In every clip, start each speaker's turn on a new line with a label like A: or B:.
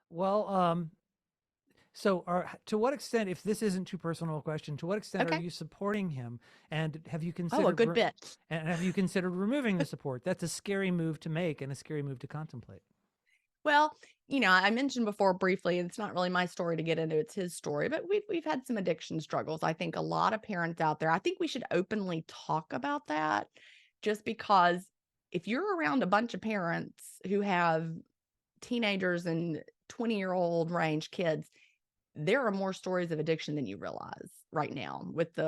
A: Well, so to what extent, if this isn't too personal a question, to what extent are
B: Okay.
A: you supporting him? And
B: Oh, a good bit.
A: have you considered removing the support? That's a scary move to make and a scary move to contemplate.
B: Well, I mentioned before briefly, it's not really my story to get into, it's his story, but we've had some addiction struggles. I think a lot of parents out there, I think we should openly talk about that just because if you're around a bunch of parents who have teenagers and 20-year-old range kids, there are more stories of addiction than you realize right now with the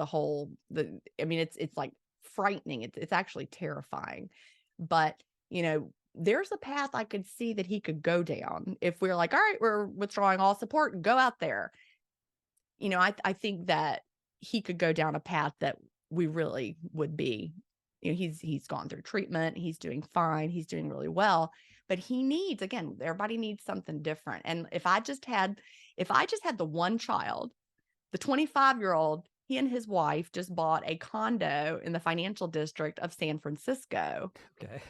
B: I mean it's like frightening. It's actually terrifying. But, there's a path I could see that he could go down if we're like, all right, we're withdrawing all support and go out there. I think that he could go down a path that we really would be. He's gone through treatment, he's doing fine, he's doing really well, but he needs, again, everybody needs something different. And if I just had the one child, the 25-year-old, he and his wife just bought a condo in the financial district of San Francisco.
A: Okay.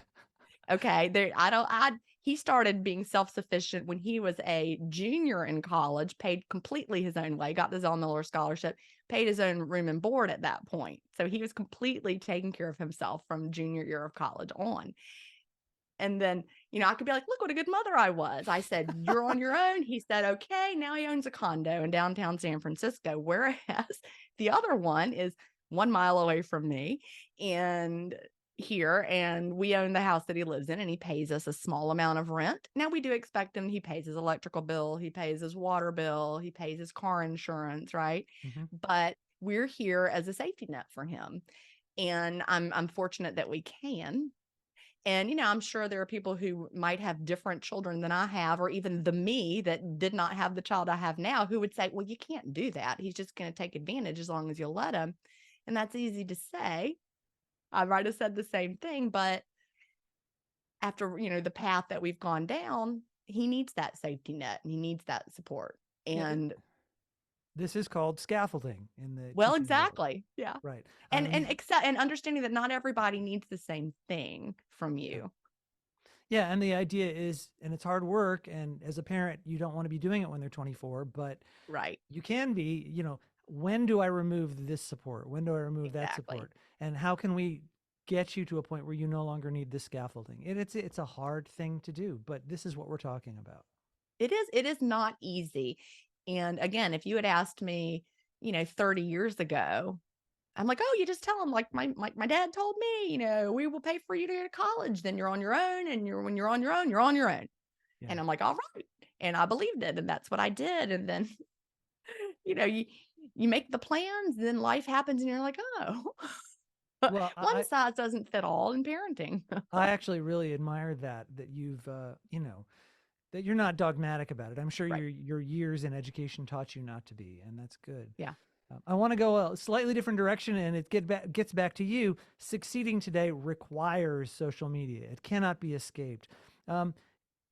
B: Okay, there I don't I he started being self-sufficient when he was a junior in college, paid completely his own way, got the Zell Miller scholarship, paid his own room and board at that point. So he was completely taking care of himself from junior year of college on. And then, I could be like, look what a good mother I was. I said, you're on your own. He said, okay. Now he owns a condo in downtown San Francisco, whereas the other one is 1 mile away from me and here, and we own the house that he lives in, and he pays us a small amount of rent. Now we do expect him, he pays his electrical bill, he pays his water bill, he pays his car insurance, right?
A: Hmm.
B: But we're here as a safety net for him. And I'm fortunate that we can. And, I'm sure there are people who might have different children than I have, or even the me that did not have the child I have now, who would say, well, you can't do that. He's just going to take advantage as long as you'll let him. And that's easy to say. I might have said the same thing, but after, the path that we've gone down, he needs that safety net and he needs that support.
A: Yeah.
B: And
A: This is called scaffolding in the
B: well,
A: teaching world.
B: exactly. Yeah.
A: Right.
B: And accept and understanding that not everybody needs the same thing from
A: Yeah.
B: you.
A: Yeah, and the idea is, and it's hard work, and as a parent, you don't want to be doing it when they're 24, but
B: Right.
A: you can be, when do I remove this support? When do I remove that
B: Exactly.
A: support? And how can we get you to a point where you no longer need this scaffolding? It's a hard thing to do, but this is what we're talking about.
B: It is not easy. And again, if you had asked me, 30 years ago, I'm like, oh, you just tell them like my dad told me, we will pay for you to go to college. Then you're on your own. And when you're on your own, you're on your own.
A: Yeah.
B: And I'm like, all right. And I believed it. And that's what I did. And then, you make the plans, then life happens and you're like, oh,
A: Well,
B: one size doesn't fit all in parenting.
A: I actually really admire that you've that you're not dogmatic about it. I'm sure
B: Right.
A: your years in education taught you not to be, and that's good.
B: Yeah.
A: I want to go a slightly different direction, and gets back to you. Succeeding today requires social media. It cannot be escaped. Um,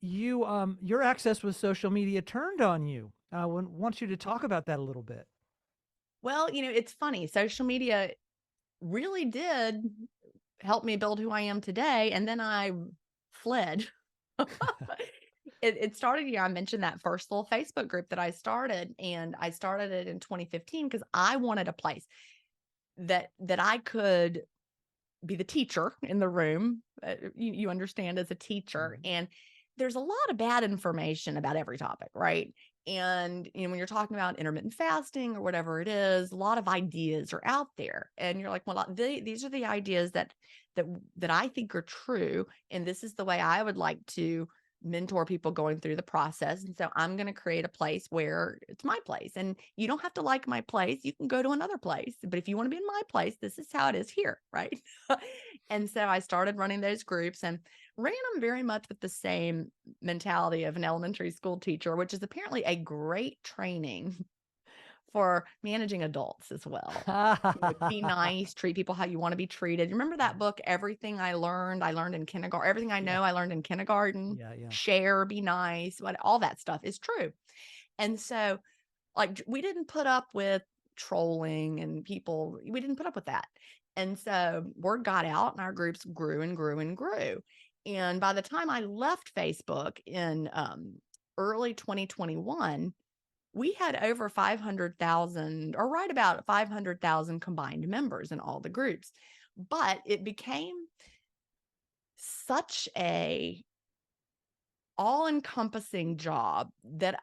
A: your access with social media turned on you. I want you to talk about that a little bit.
B: Well, it's funny. Social media really did help me build who I am today. And then I fled. It started, I mentioned that first little Facebook group that I started, and I started it in 2015 because I wanted a place that I could be the teacher in the room. You understand, as a teacher,
A: Mhm.
B: and there's a lot of bad information about every topic, right? And when you're talking about intermittent fasting or whatever it is, a lot of ideas are out there, and you're like, well, these are the ideas that that I think are true, and this is the way I would like to mentor people going through the process. And so I'm going to create a place where it's my place, and you don't have to like my place, you can go to another place, but if you want to be in my place, this is how it is here, right? And so I started running those groups and ran them very much with the same mentality of an elementary school teacher, which is apparently a great training for managing adults as well. Be nice, treat people how you want to be treated. Remember that book, Everything I Learned in Kindergarten. Everything I
A: Yeah,
B: know, I learned in kindergarten.
A: yeah, yeah.
B: Share, be nice, all that stuff is true. And so, like, we didn't put up with trolling and people, we didn't put up with that. And so word got out and our groups grew and grew and grew. And by the time I left Facebook in early 2021, we had over 500,000 or right about 500,000 combined members in all the groups. But it became such a all-encompassing job that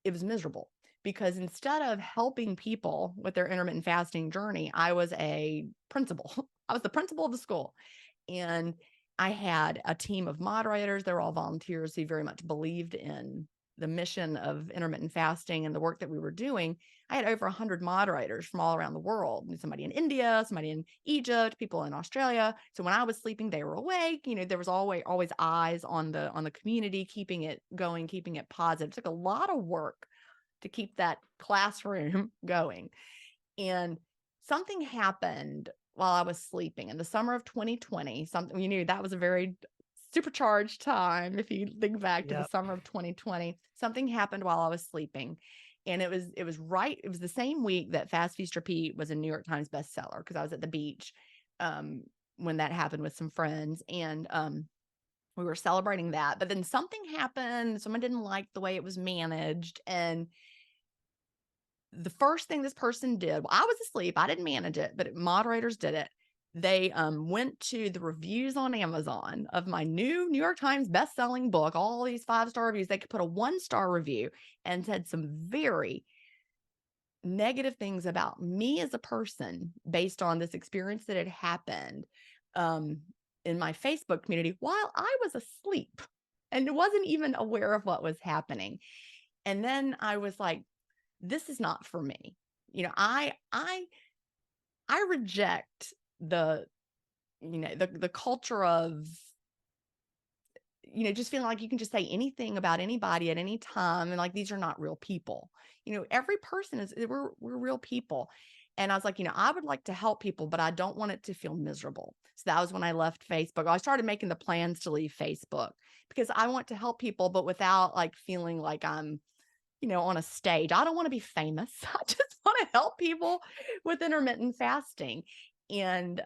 B: it was miserable because instead of helping people with their intermittent fasting journey, I was a principal. I was the principal of the school. And I had a team of moderators. They were all volunteers who very much believed in the mission of intermittent fasting and the work that we were doing. I had over 100 moderators from all around the world. Somebody in India, somebody in Egypt, people in Australia. So when I was sleeping, they were awake. There was always eyes on the community, keeping it going, keeping it positive. It took a lot of work to keep that classroom going. And something happened while I was sleeping in the summer of 2020. Something, that was a very supercharged time. If you think back to the
A: Yep.
B: summer of 2020, something happened while I was sleeping. And it was the same week that Fast Feast Repeat was a New York Times bestseller because I was at the beach when that happened with some friends. And we were celebrating that. But then something happened. Someone didn't like the way it was managed. And the first thing this person did, I was asleep, I didn't manage it, but moderators did it. They went to the reviews on Amazon of my new New York Times best-selling book, all these 5-star reviews. They could put a 1-star review and said some very negative things about me as a person based on this experience that had happened in my Facebook community while I was asleep and wasn't even aware of what was happening. And then I was like, this is not for me. I reject the culture of just feeling like you can just say anything about anybody at any time and like these are not real people. Every person we're real people. And I was like, I would like to help people, but I don't want it to feel miserable. So that was when I left Facebook. I started making the plans to leave Facebook because I want to help people, but without like feeling like I'm on a stage. I don't want to be famous. I just want to help people with intermittent fasting. And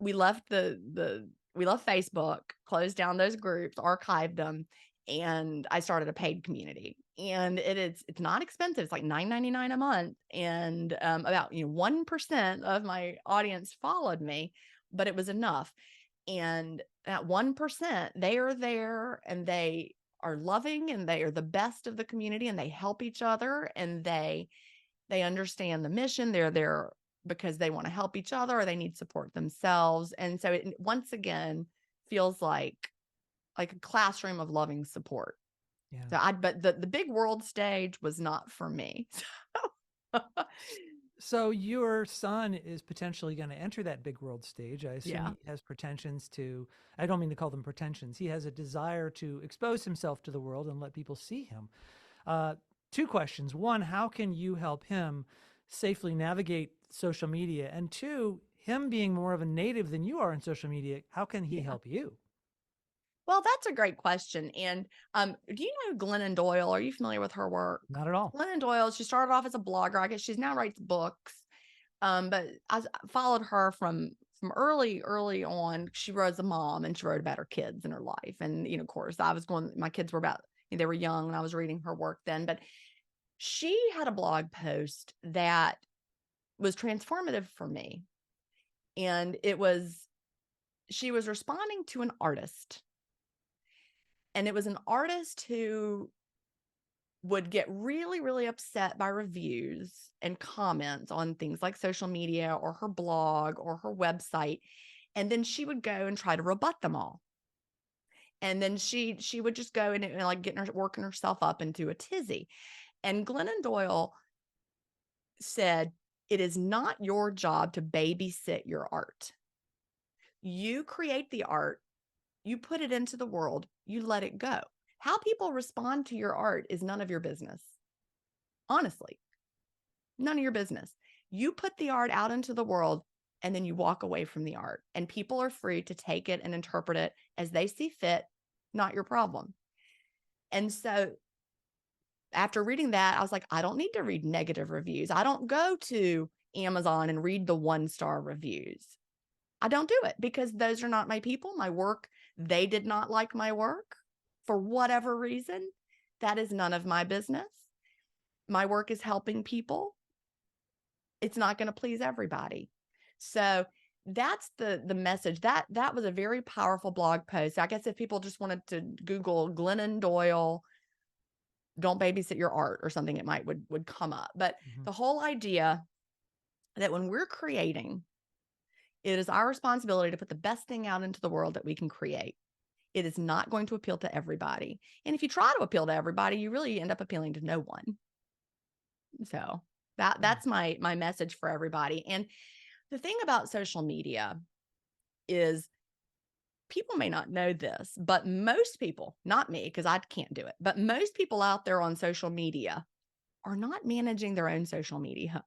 B: we left we left Facebook, closed down those groups, archived them, and I started a paid community. And it's not expensive. It's like $9.99 a month, and about 1% of my audience followed me, but it was enough. And at 1%, they are there and they are loving and they are the best of the community and they help each other and they understand the mission. They're there because they want to help each other or they need support themselves. And so it once again feels like a classroom of loving support.
A: Yeah.
B: But the big world stage was not for me.
A: So your son is potentially going to enter that big world stage. I assume
B: Yeah.
A: he has pretensions to, I don't mean to call them pretensions. He has a desire to expose himself to the world and let people see him. Uh, Two questions. One, how can you help him safely navigate social media? And two, him being more of a native than you are in social media, how can he
B: Yeah.
A: help you?
B: Well, that's a great question. And do you know Glennon Doyle? Are you familiar with her work?
A: Not at all.
B: Glennon Doyle, she started off as a blogger. I guess she's now writes books. But I followed her from early on. She wrote as a mom and she wrote about her kids and her life. And, of course, my kids were they were young and I was reading her work then. But she had a blog post that was transformative for me. And she was responding to an artist. And it was an artist who would get really, really upset by reviews and comments on things like social media or her blog or her website. And then she would go and try to rebut them all. And then she would just go and like working herself up into a tizzy. And Glennon Doyle said, it is not your job to babysit your art. You create the art, you put it into the world, you let it go. How people respond to your art is none of your business. Honestly, none of your business. You put the art out into the world and then you walk away from the art, and people are free to take it and interpret it as they see fit, not your problem. And so after reading that, I was like, I don't need to read negative reviews. I don't go to Amazon and read the 1-star reviews. I don't do it because those are not my people. My work, they did not like my work for whatever reason. That is none of my business. My work is helping people. It's not going to please everybody. So that's the message. That was a very powerful blog post. I guess if people just wanted to Google Glennon Doyle, don't babysit your art or something, it might would come up. But the whole idea that when we're creating, it is our responsibility to put the best thing out into the world that we can create. It is not going to appeal to everybody. And if you try to appeal to everybody, you really end up appealing to no one. So that's my message for everybody. And the thing about social media is people may not know this, but most people, not me, because I can't do it, but most people out there on social media are not managing their own social media.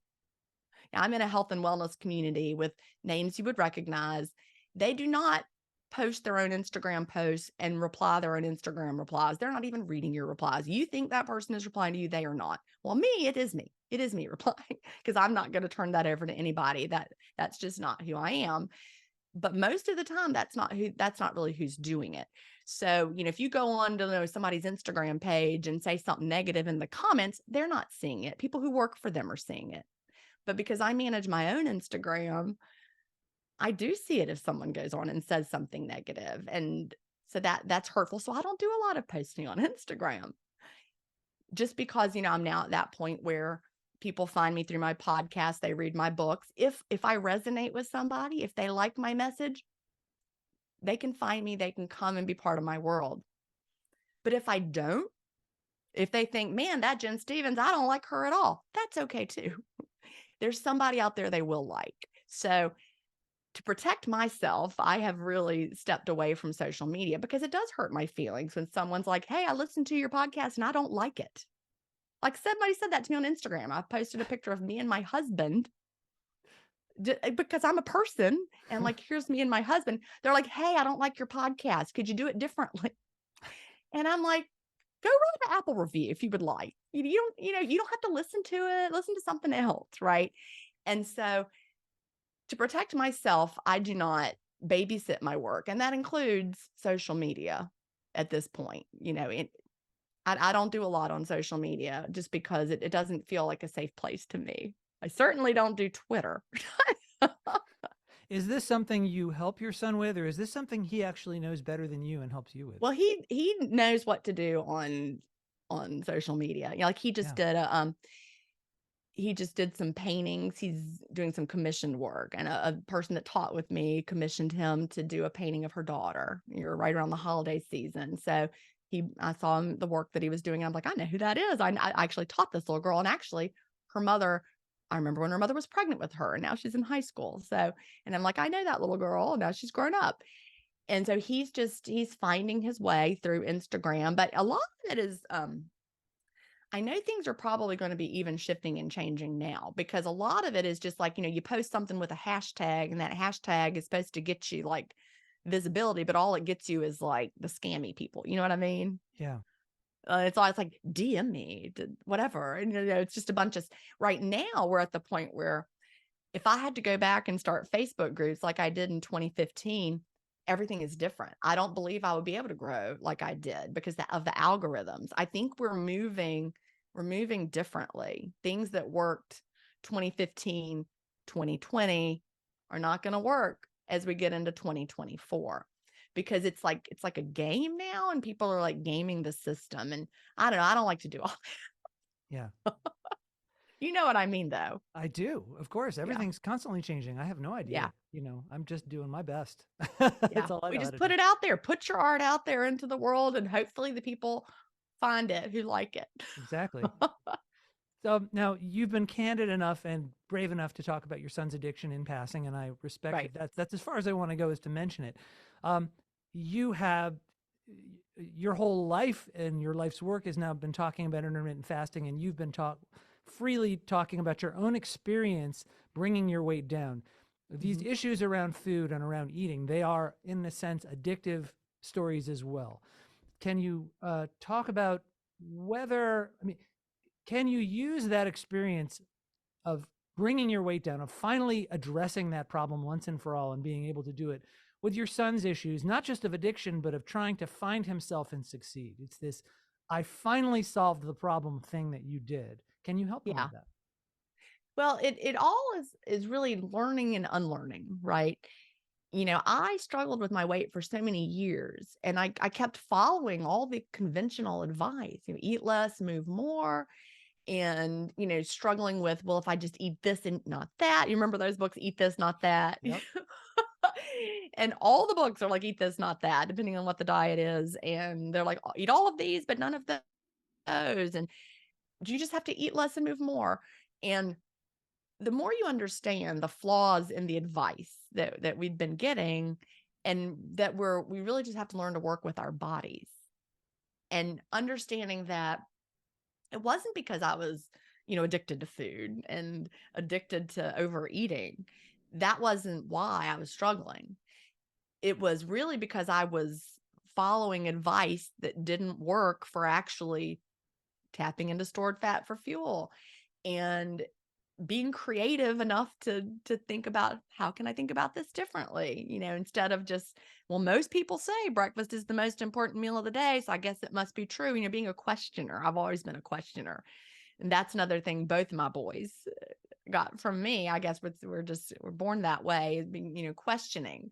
B: Now, I'm in a health and wellness community with names you would recognize. They do not post their own Instagram posts and reply their own Instagram replies. They're not even reading your replies. You think that person is replying to you, they are not. Well, me, it is me. It is me replying, because I'm not going to turn that over to anybody. That's just not who I am. But most of the time, that's not really who's doing it. So, if you go on to somebody's Instagram page and say something negative in the comments, they're not seeing it. People who work for them are seeing it. But because I manage my own Instagram, I do see it if someone goes on and says something negative. And so that's hurtful. So I don't do a lot of posting on Instagram, just because, I'm now at that point where people find me through my podcast, they read my books. If I resonate with somebody, if they like my message, they can find me, they can come and be part of my world. But if I don't, if they think, man, that Jen Stevens, I don't like her at all, that's okay too. There's somebody out there they will like. So to protect myself, I have really stepped away from social media, because it does hurt my feelings when someone's like, hey, I listened to your podcast and I don't like it. Like somebody said that to me on Instagram. I posted a picture of me and my husband because I'm a person, and like, here's me and my husband. They're like, hey, I don't like your podcast. Could you do it differently? And I'm like, go write an Apple review if you would like. You don't have to listen to it. Listen to something else, right? And so to protect myself, I do not babysit my work, and that includes social media at this point. I don't do a lot on social media just because it doesn't feel like a safe place to me. I certainly don't do Twitter.
A: Is this something you help your son with, or is this something he actually knows better than you and helps you with?
B: Well, he knows what to do on social media. Like he just did some paintings. He's doing some commissioned work, and a person that taught with me commissioned him to do a painting of her daughter. You're right around the holiday season. So I saw the work that he was doing, and I'm like, I know who that is. I actually taught this little girl, and actually her mother, I remember when her mother was pregnant with her, and now she's in high school. So, and I'm like, I know that little girl. Now she's grown up. And so he's finding his way through Instagram, but a lot of it is, I know things are probably going to be even shifting and changing now, because a lot of it is just like, you post something with a hashtag, and that hashtag is supposed to get you like visibility, but all it gets you is like the scammy people. You know what I mean?
A: Yeah.
B: It's always like DM me, whatever. And it's just a bunch of, right now we're at the point where if I had to go back and start Facebook groups like I did in 2015, everything is different. I don't believe I would be able to grow like I did because of the algorithms. I think we're moving differently. Things that worked 2015, 2020 are not going to work as we get into 2024, because it's like a game now, and people are like gaming the system. And I don't know. I don't like to do all that.
A: Yeah.
B: You know what I mean, though.
A: I do. Of course. Everything's constantly changing. I have no idea. I'm just doing my best. That's all I know.
B: We just put it out there. Put your art out there into the world, and hopefully the people find it who like it.
A: Exactly. So now you've been candid enough and brave enough to talk about your son's addiction in passing, and I respect it. That's as far as I want to go, is to mention it. You have your whole life, and your life's work has now been talking about intermittent fasting, and you've been freely talking about your own experience bringing your weight down. These issues around food and around eating, they are, in a sense, addictive stories as well. Can you talk about can you use that experience of bringing your weight down, of finally addressing that problem once and for all, and being able to do it with your son's issues, not just of addiction, but of trying to find himself and succeed? It's this I finally solved the problem thing that you did. Can you help them
B: Yeah.
A: with that?
B: Well, it all is really learning and unlearning, right? I struggled with my weight for so many years and I kept following all the conventional advice, eat less, move more, and, struggling with, well, if I just eat this and not that. You remember those books, Eat This, Not That?
A: Yep.
B: And all the books are like, eat this, not that, depending on what the diet is. And they're like, eat all of these, but none of those. And you just have to eat less and move more. And the more you understand the flaws in the advice that we've been getting, and that we really just have to learn to work with our bodies, and understanding that it wasn't because I was, addicted to food and addicted to overeating. That wasn't why I was struggling. It was really because I was following advice that didn't work for actually tapping into stored fat for fuel, and being creative enough to think about, how can I think about this differently? Instead of just, well, most people say breakfast is the most important meal of the day, so I guess it must be true. Being a questioner. I've always been a questioner. And that's another thing both of my boys got from me. I guess we're born that way, is being, questioning.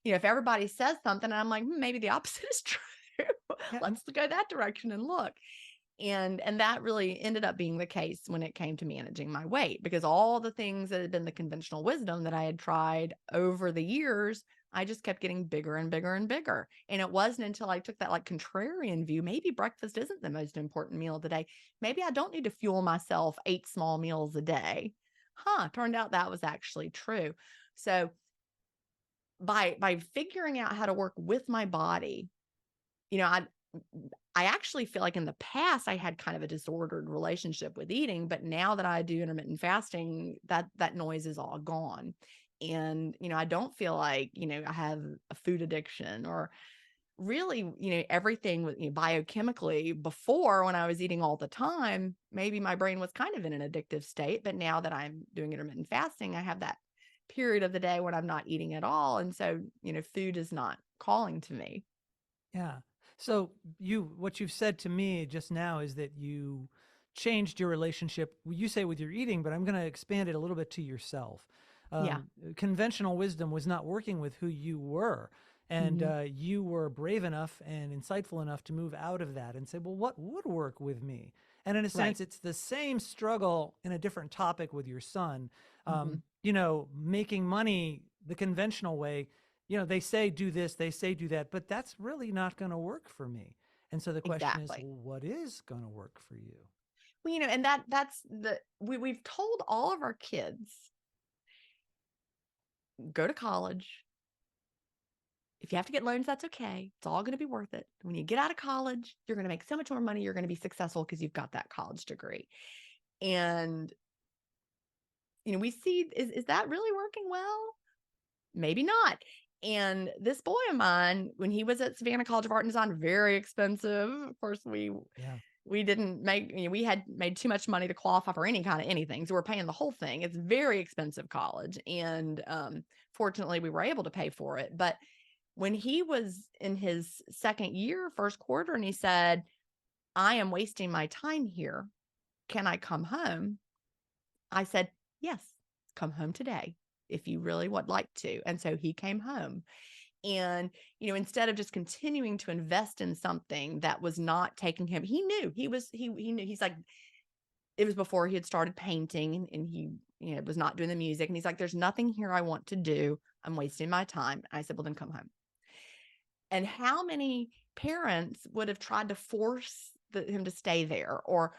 B: If everybody says something and I'm like, maybe the opposite is true.
A: Yeah.
B: Let's go that direction and look. And that really ended up being the case when it came to managing my weight, because all the things that had been the conventional wisdom that I had tried over the years, I just kept getting bigger and bigger and bigger. And it wasn't until I took that like contrarian view, maybe breakfast isn't the most important meal of the day. Maybe I don't need to fuel myself 8 small meals a day. Turned out that was actually true. So by figuring out how to work with my body, you know, I I actually feel like in the past I had kind of a disordered relationship with eating, but now that I do intermittent fasting, that noise is all gone. And, I don't feel like, I have a food addiction, or really, everything with, biochemically. Before, when I was eating all the time, maybe my brain was kind of in an addictive state, but now that I'm doing intermittent fasting, I have that period of the day when I'm not eating at all. And so, food is not calling to me.
A: Yeah. So what you've said to me just now is that you changed your relationship. You say with your eating, but I'm going to expand it a little bit to yourself.
B: Yeah.
A: Conventional wisdom was not working with who you were, and
B: Mhm.
A: you were brave enough and insightful enough to move out of that and say, "Well, what would work with me?" And in a
B: Right.
A: sense, it's the same struggle in a different topic with your son.
B: Mhm.
A: Making money the conventional way, they say do this, they say do that, but that's really not going to work for me. And so the question is,
B: Exactly.
A: well, what is going to work for you?
B: Well, and that's we've told all of our kids, go to college. If you have to get loans, that's okay. It's all going to be worth it. When you get out of college, you're going to make so much more money. You're going to be successful because you've got that college degree. And, we see, is that really working well? Maybe not. And this boy of mine, when he was at Savannah College of Art and Design, very expensive. Of course,
A: Yeah.
B: we didn't make, we had made too much money to qualify for any kind of anything. So we're paying the whole thing. It's very expensive college. And fortunately, we were able to pay for it. But when he was in his second year, first quarter, and he said, I am wasting my time here. Can I come home? I said, yes, come home today if you really would like to. And so he came home. And, instead of just continuing to invest in something that was not taking him, he knew he knew, he's like, it was before he had started painting, and he, was not doing the music. And he's like, there's nothing here I want to do. I'm wasting my time. I said, well, then come home. And how many parents would have tried to force him to stay there, or,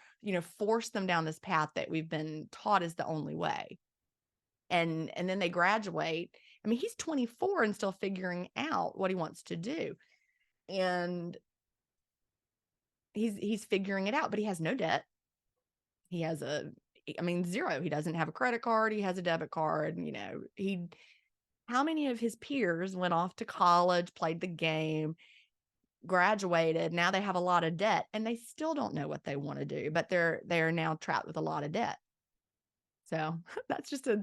B: force them down this path that we've been taught is the only way. And then they graduate. I mean, he's 24 and still figuring out what he wants to do. And he's figuring it out, but he has no debt. He has zero. He doesn't have a credit card. He has a debit card. How many of his peers went off to college, played the game, graduated? Now they have a lot of debt and they still don't know what they want to do, but they're now trapped with a lot of debt. So that's just a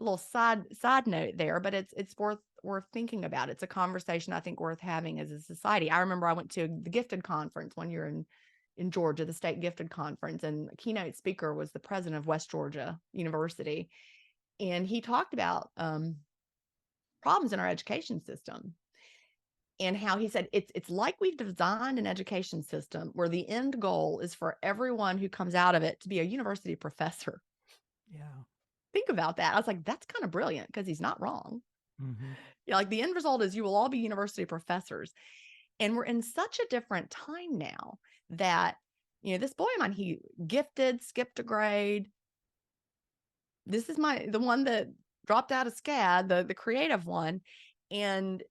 B: little side note there, but it's worth thinking about. It's a conversation I think worth having as a society. I remember I went to the Gifted conference one year in Georgia, the State Gifted Conference, and the keynote speaker was the president of West Georgia University. And he talked about problems in our education system, and how he said it's like we've designed an education system where the end goal is for everyone who comes out of it to be a university professor.
A: Yeah.
B: Think about that. I was like, that's kind of brilliant, because he's not wrong.
A: Mm-hmm.
B: Yeah, like the end result is you will all be university professors. And we're in such a different time now that, this boy of mine, he gifted, skipped a grade. This is the one that dropped out of SCAD, the creative one. And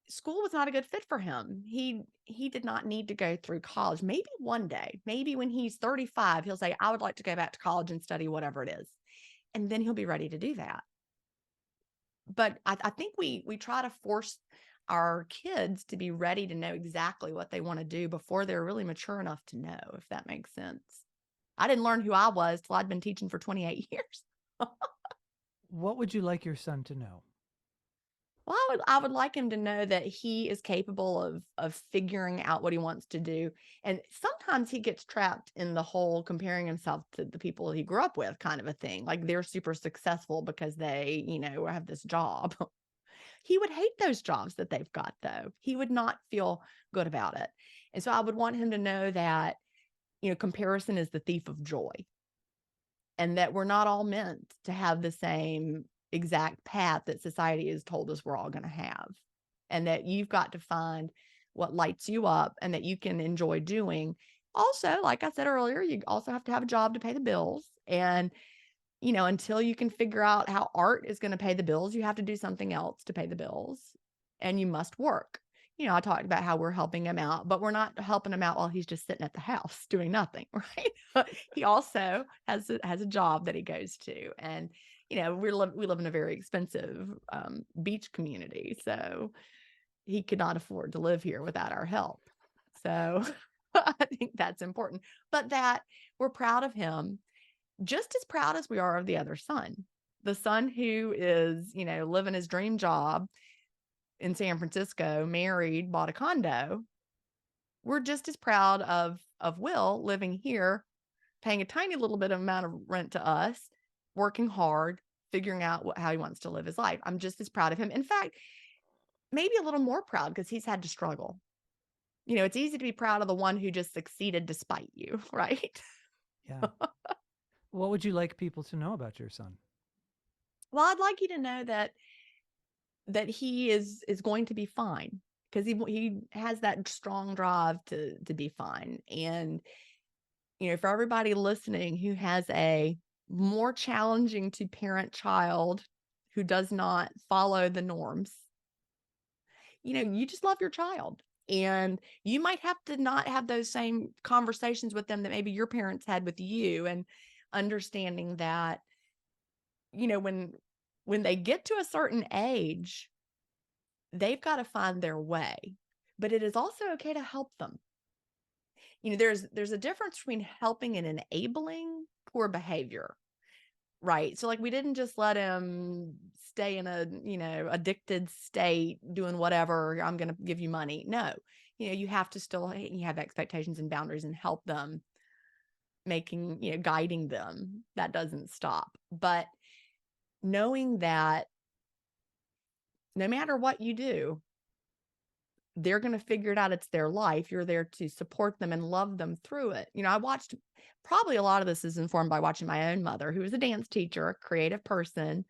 B: school was not a good fit for him. He did not need to go through college. Maybe one day, maybe when he's 35, he'll say, I would like to go back to college and study whatever it is. And then he'll be ready to do that. But I think we try to force our kids to be ready to know exactly what they want to do before they're really mature enough to know, if that makes sense. I didn't learn who I was till I'd been teaching for 28 years.
A: What would you like your son to know?
B: Well, I would like him to know that he is capable of figuring out what he wants to do. And sometimes he gets trapped in the whole comparing himself to the people he grew up with kind of a thing. Like they're super successful because they, have this job. He would hate those jobs that they've got, though. He would not feel good about it. And so I would want him to know that, comparison is the thief of joy, and that we're not all meant to have the same exact path that society has told us we're all going to have, and that you've got to find what lights you up and that you can enjoy doing. Also, like I said earlier, you also have to have a job to pay the bills. And, until you can figure out how art is going to pay the bills, you have to do something else to pay the bills, and you must work. I talked about how we're helping him out, but we're not helping him out while he's just sitting at the house doing nothing, right? He also has a job that he goes to. And, we live in a very expensive beach community. So he could not afford to live here without our help. So I think that's important, but that we're proud of him, just as proud as we are of the other son, the son who is, living his dream job in San Francisco, married, bought a condo. We're just as proud of Will living here, paying a tiny little bit of amount of rent to us, working hard, figuring out how he wants to live his life. I'm just as proud of him. In fact, maybe a little more proud, because he's had to struggle. It's easy to be proud of the one who just succeeded despite you, right?
A: Yeah. What would you like people to know about your son?
B: Well, I'd like you to know that he is going to be fine, because he has that strong drive to be fine. And for everybody listening who has a more challenging to parent child who does not follow the norms, you just love your child. And you might have to not have those same conversations with them that maybe your parents had with you, and understanding that, when they get to a certain age, they've got to find their way. But it is also okay to help them. There's a difference between helping and enabling poor behavior, right? So like, we didn't just let him stay in a, addicted state doing whatever, I'm going to give you money. No, you have to still, you have expectations and boundaries, and help them, guiding them. That doesn't stop. But knowing that no matter what you do, they're going to figure it out. It's their life. You're there to support them and love them through it. I watched, probably a lot of this is informed by watching my own mother, who was a dance teacher, a creative person.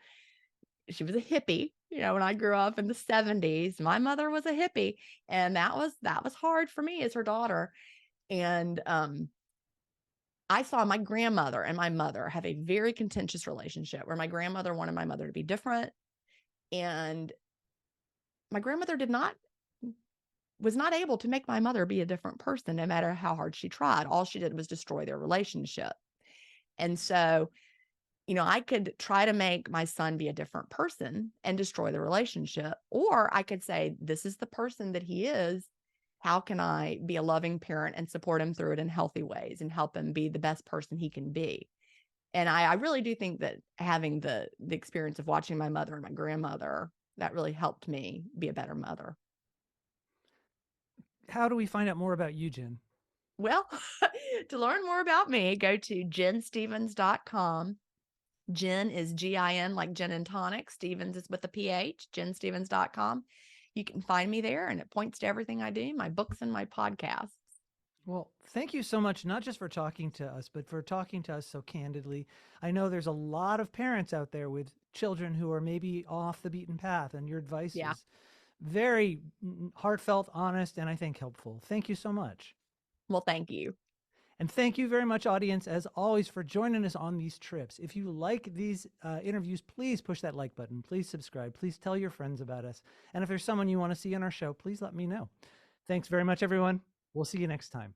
B: She was a hippie. When I grew up in the 70s, my mother was a hippie, and that was hard for me as her daughter. And I saw my grandmother and my mother have a very contentious relationship, where my grandmother wanted my mother to be different, and my grandmother was not able to make my mother be a different person, no matter how hard she tried. All she did was destroy their relationship. And so, I could try to make my son be a different person and destroy the relationship, or I could say, this is the person that he is. How can I be a loving parent and support him through it in healthy ways, and help him be the best person he can be? And I really do think that having the experience of watching my mother and my grandmother, that really helped me be a better mother.
A: How do we find out more about you, Jen?
B: Well, To learn more about me, go to jenstevens.com. Jen is Gin, like gin and tonic. Stevens is with a PH, jenstevens.com. You can find me there, and it points to everything I do, my books and my podcasts.
A: Well, thank you so much, not just for talking to us, but for talking to us so candidly. I know there's a lot of parents out there with children who are maybe off the beaten path, and your advice
B: Yeah.
A: is very heartfelt, honest, and I think helpful. Thank you so much.
B: Well, thank you.
A: And thank you very much, audience, as always, for joining us on these trips. If you like these interviews, please push that like button. Please subscribe. Please tell your friends about us. And if there's someone you want to see on our show, please let me know. Thanks very much, everyone. We'll see you next time.